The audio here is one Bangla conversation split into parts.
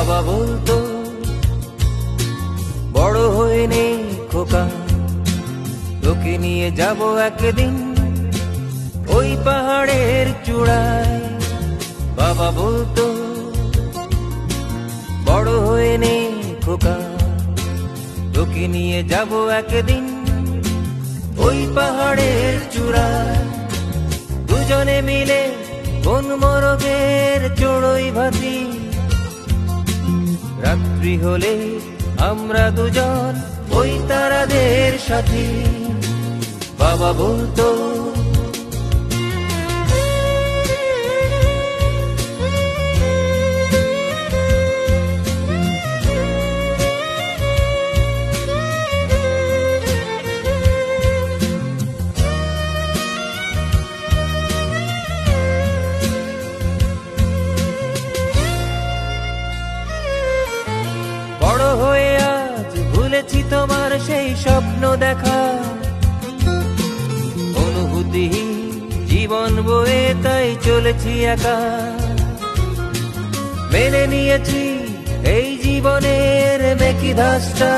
বাবা বলতো বড় হয়ে নে খোকা, তোকে নিয়ে যাব একদিন ওই পাহাড়ের চূড়ায়। বাবা বলতো বড় হয়ে নে খোকা, তোকে নিয়ে যাব একদিন ওই পাহাড়ের চূড়ায়। দুজনে মিলে কোন মরগের চড়ুই ভাতি, রাত্রি হলে আমরা দুজন ওই তারাদের সাথী। বাবা বলতো বড় হয়ে আজ ভুলেছি তোমার সেই স্বপ্ন দেখা, অনুভূতি জীবন বয়ে তাই চলেছি একা। মেনে নিয়েছি এই জীবনের মেকি ধাসটা,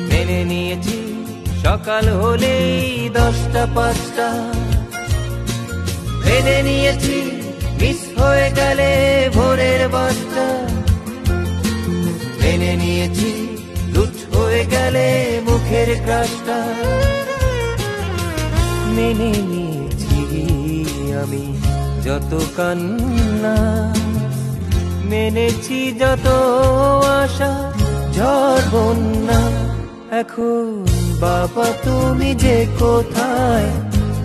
মেনে নিয়েছি সকাল হলেই 10টা 5টা, মেনে নিয়েছি মিস হয়ে গেলে ভোরের বাসটা, মেনে নিয়েছি লুট হয়ে গেলে মুখের ক্রাশটা। মেনে নিয়েছি আমি যত কান্না, মেনেছি যত আশা ঝড় বন্যা। এখন বাবা তুমি যে কোথায়,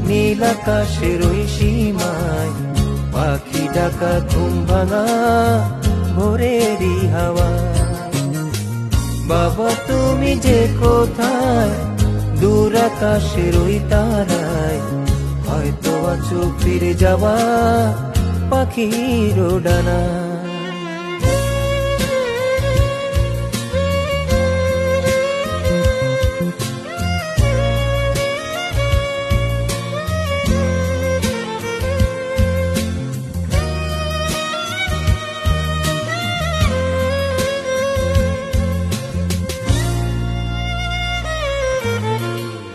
নীল আকাশের ওই সীমায়, পাখি ডাকা ঘুম ভাঙা ভোরেরই হাওয়া। বাবা তুমি যে কোথায়, দূর আকাশের ওই তারায়, হয়তো আছো ফিরে যাওয়া পাখির ডানা।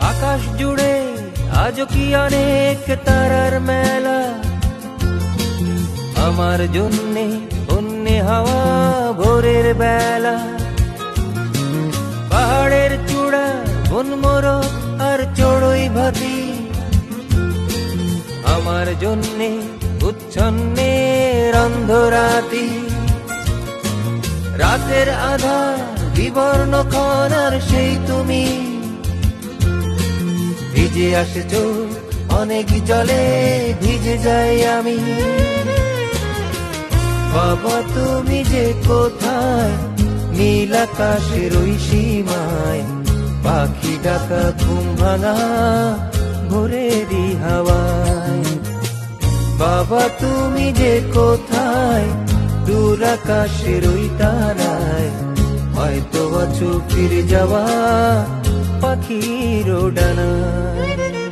আকাশ জুড়ে আজও কি অনেক তারার মেলা, আমার জন্যে অন্যে হাওয়া ভোরের বেলা। পাহাড়ের চূড়া বনমোর আর চড়ুই ভাতি, আমার জন্যে উচ্ছন্নের অন্ধরাতি। রাতের আধার বিবর্ণ ক্ষণ আর সেই তুমি, ভিজে আসে চোখ অনেক জলে ভিজে যাই আমি। বাবা তুমি যে কোথায়, নীল আকাশের ওই সীমায়, পাখি ডাকা ঘুম ভাঙা ভোরেরই হাওয়ায়। বাবা তুমি যে কোথায়, দূর আকাশের ওই তারায়, হয়তো আছো ফিরে যাওয়া পাখির ডানায়।